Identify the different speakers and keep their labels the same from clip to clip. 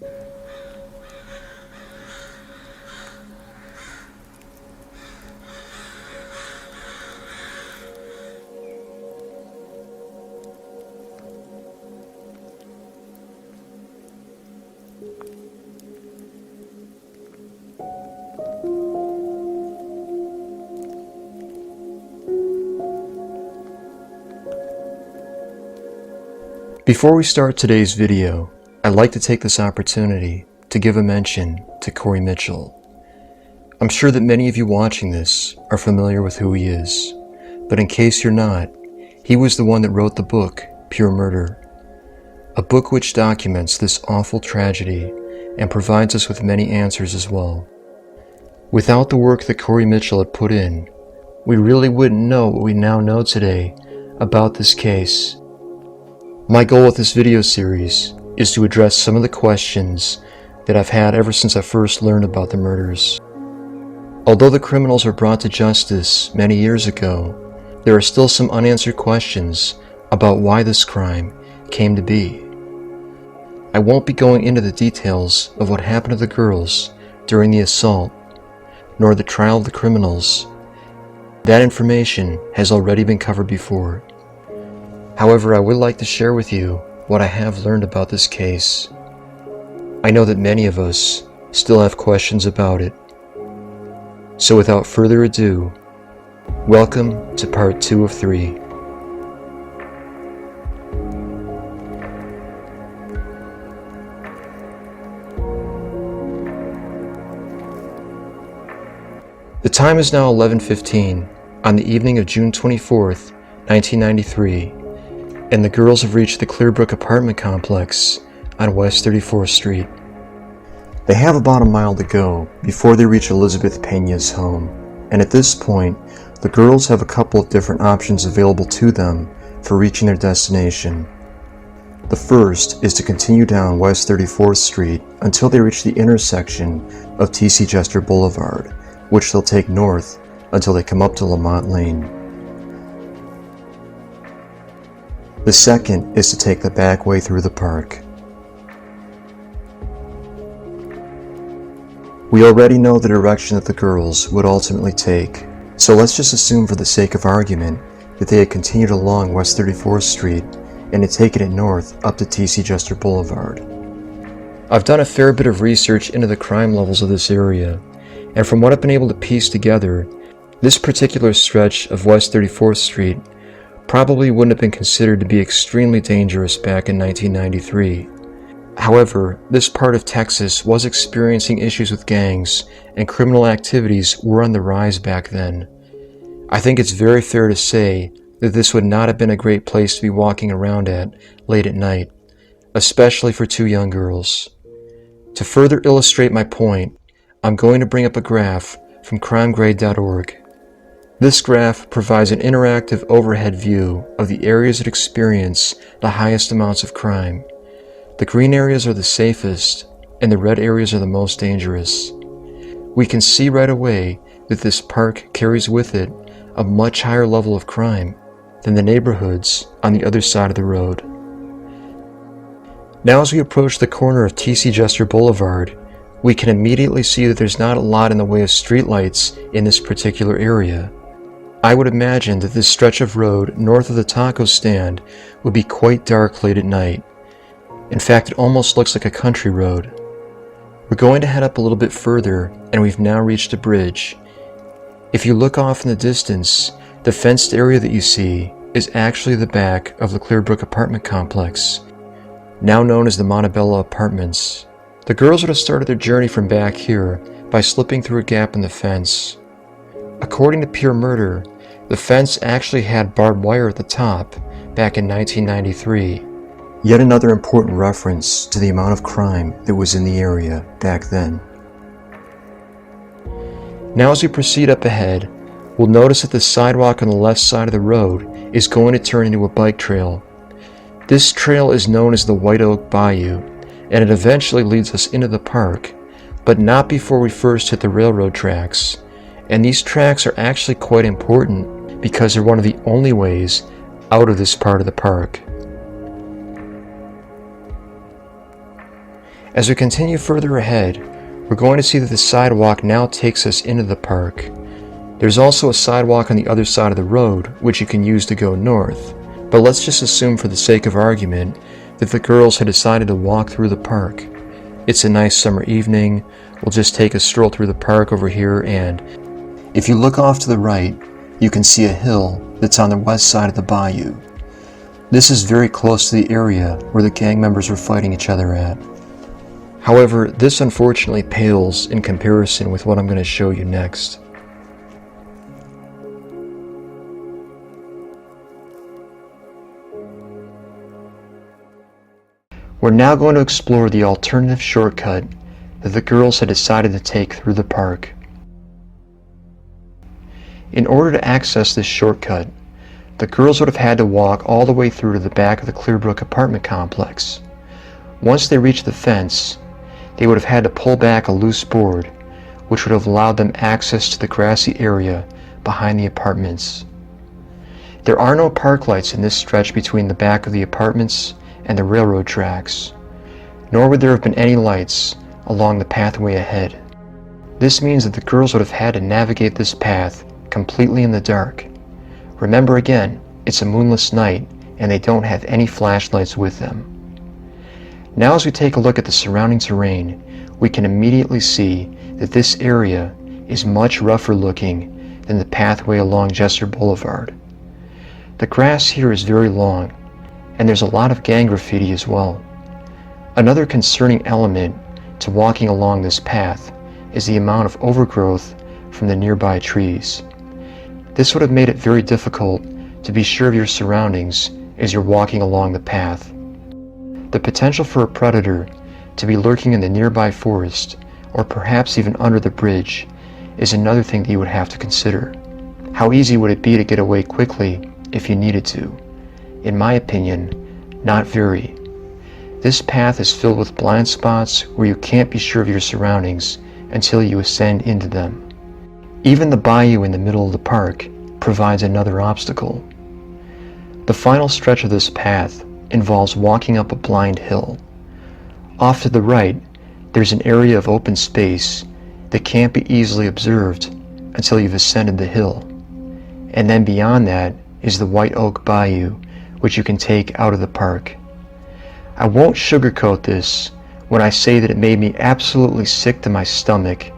Speaker 1: Before we start today's video, I'd like to take this opportunity to give a mention to Corey Mitchell. I'm sure that many of you watching this are familiar with who he is, but in case you're not, he was the one that wrote the book, Pure Murder, a book which documents this awful tragedy and provides us with many answers as well. Without the work that Corey Mitchell had put in, we really wouldn't know what we now know today about this case. My goal with this video series is to address some of the questions that I've had ever since I first learned about the murders. Although the criminals were brought to justice many years ago, there are still some unanswered questions about why this crime came to be. I won't be going into the details of what happened to the girls during the assault, nor the trial of the criminals. That information has already been covered before. However, I would like to share with you what I have learned about this case. I know that many of us still have questions about it. So without further ado, welcome to part 2 of 3. The time is now 11:15 on the evening of June 24th, 1993. And the girls have reached the Clearbrook apartment complex on West 34th Street. They have about a mile to go before they reach Elizabeth Pena's home, and at this point, the girls have a couple of different options available to them for reaching their destination. The first is to continue down West 34th Street until they reach the intersection of TC Jester Boulevard, which they'll take north until they come up to Lamont Lane. The second is to take the back way through the park. We already know the direction that the girls would ultimately take, so let's just assume for the sake of argument that they had continued along West 34th Street and had taken it north up to TC Jester Boulevard. I've done a fair bit of research into the crime levels of this area, and from what I've been able to piece together, this particular stretch of West 34th Street probably wouldn't have been considered to be extremely dangerous back in 1993. However, this part of Texas was experiencing issues with gangs, and criminal activities were on the rise back then. I think it's very fair to say that this would not have been a great place to be walking around at late at night, especially for two young girls. To further illustrate my point, I'm going to bring up a graph from crimegrade.org. This graph provides an interactive overhead view of the areas that experience the highest amounts of crime. The green areas are the safest, and the red areas are the most dangerous. We can see right away that this park carries with it a much higher level of crime than the neighborhoods on the other side of the road. Now as we approach the corner of TC Jester Boulevard, we can immediately see that there's not a lot in the way of streetlights in this particular area. I would imagine that this stretch of road north of the taco stand would be quite dark late at night. In fact, it almost looks like a country road. We're going to head up a little bit further, and we've now reached a bridge. If you look off in the distance, the fenced area that you see is actually the back of the Clearbrook apartment complex, now known as the Montebello Apartments. The girls would have started their journey from back here by slipping through a gap in the fence. According to Pure Murder, the fence actually had barbed wire at the top back in 1993. Yet another important reference to the amount of crime that was in the area back then. Now as we proceed up ahead, we'll notice that the sidewalk on the left side of the road is going to turn into a bike trail. This trail is known as the White Oak Bayou, and it eventually leads us into the park, but not before we first hit the railroad tracks. And these tracks are actually quite important because they're one of the only ways out of this part of the park. As we continue further ahead, we're going to see that the sidewalk now takes us into the park. There's also a sidewalk on the other side of the road, which you can use to go north, but let's just assume for the sake of argument that the girls had decided to walk through the park. It's a nice summer evening, we'll just take a stroll through the park over here, and if you look off to the right, you can see a hill that's on the west side of the bayou. This is very close to the area where the gang members were fighting each other at. However, this unfortunately pales in comparison with what I'm going to show you next. We're now going to explore the alternative shortcut that the girls had decided to take through the park. In order to access this shortcut, the girls would have had to walk all the way through to the back of the Clearbrook apartment complex. Once they reached the fence, they would have had to pull back a loose board, which would have allowed them access to the grassy area behind the apartments. There are no park lights in this stretch between the back of the apartments and the railroad tracks, nor would there have been any lights along the pathway ahead. This means that the girls would have had to navigate this path completely in the dark. Remember again, it's a moonless night and they don't have any flashlights with them. Now as we take a look at the surrounding terrain, we can immediately see that this area is much rougher looking than the pathway along Jester Boulevard. The grass here is very long, and there's a lot of gang graffiti as well. Another concerning element to walking along this path is the amount of overgrowth from the nearby trees. This would have made it very difficult to be sure of your surroundings as you're walking along the path. The potential for a predator to be lurking in the nearby forest, or perhaps even under the bridge, is another thing that you would have to consider. How easy would it be to get away quickly if you needed to? In my opinion, not very. This path is filled with blind spots where you can't be sure of your surroundings until you ascend into them. Even the bayou in the middle of the park provides another obstacle. The final stretch of this path involves walking up a blind hill. Off to the right, there's an area of open space that can't be easily observed until you've ascended the hill. And then beyond that is the White Oak Bayou, which you can take out of the park. I won't sugarcoat this when I say that it made me absolutely sick to my stomach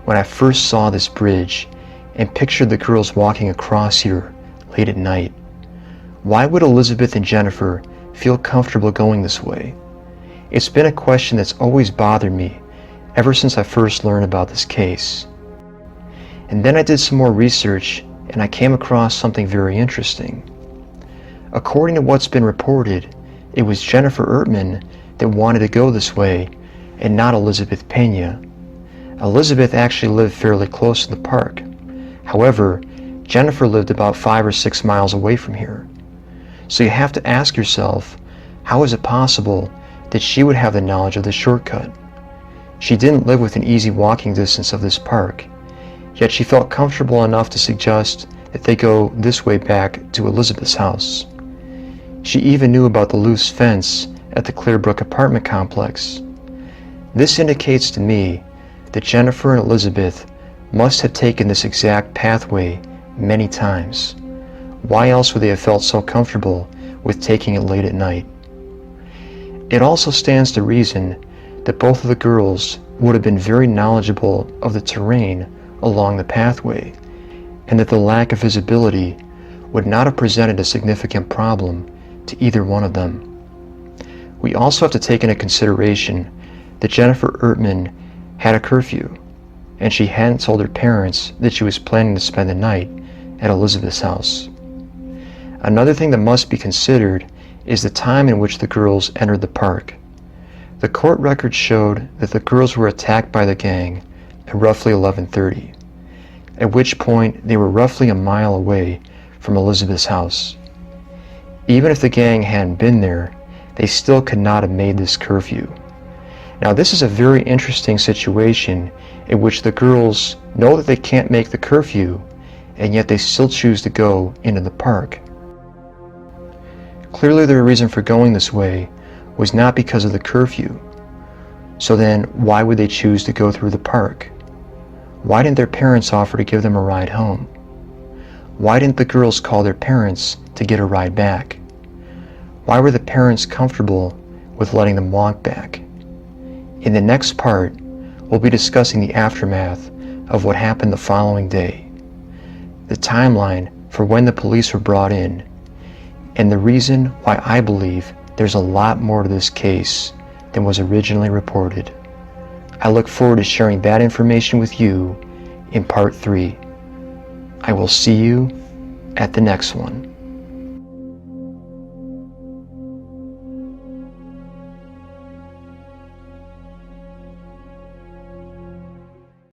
Speaker 1: when I first saw this bridge and pictured the girls walking across here late at night. Why would Elizabeth and Jennifer feel comfortable going this way? It's been a question that's always bothered me ever since I first learned about this case. And then I did some more research and I came across something very interesting. According to what's been reported, it was Jennifer Ertman that wanted to go this way and not Elizabeth Pena. Elizabeth actually lived fairly close to the park. However, Jennifer lived about 5 or 6 miles away from here. So you have to ask yourself, how is it possible that she would have the knowledge of the shortcut? She didn't live within easy walking distance of this park, yet she felt comfortable enough to suggest that they go this way back to Elizabeth's house. She even knew about the loose fence at the Clearbrook apartment complex. This indicates to me that Jennifer and Elizabeth must have taken this exact pathway many times. Why else would they have felt so comfortable with taking it late at night? It also stands to reason that both of the girls would have been very knowledgeable of the terrain along the pathway, and that the lack of visibility would not have presented a significant problem to either one of them. We also have to take into consideration that Jennifer Ertman had a curfew, and she hadn't told her parents that she was planning to spend the night at Elizabeth's house. Another thing that must be considered is the time in which the girls entered the park. The court records showed that the girls were attacked by the gang at roughly 11:30, at which point they were roughly a mile away from Elizabeth's house. Even if the gang hadn't been there, they still could not have made this curfew. Now this is a very interesting situation in which the girls know that they can't make the curfew, and yet they still choose to go into the park. Clearly their reason for going this way was not because of the curfew. So then, why would they choose to go through the park? Why didn't their parents offer to give them a ride home? Why didn't the girls call their parents to get a ride back? Why were the parents comfortable with letting them walk back? In the next part, we'll be discussing the aftermath of what happened the following day, the timeline for when the police were brought in, and the reason why I believe there's a lot more to this case than was originally reported. I look forward to sharing that information with you in part 3. I will see you at the next one.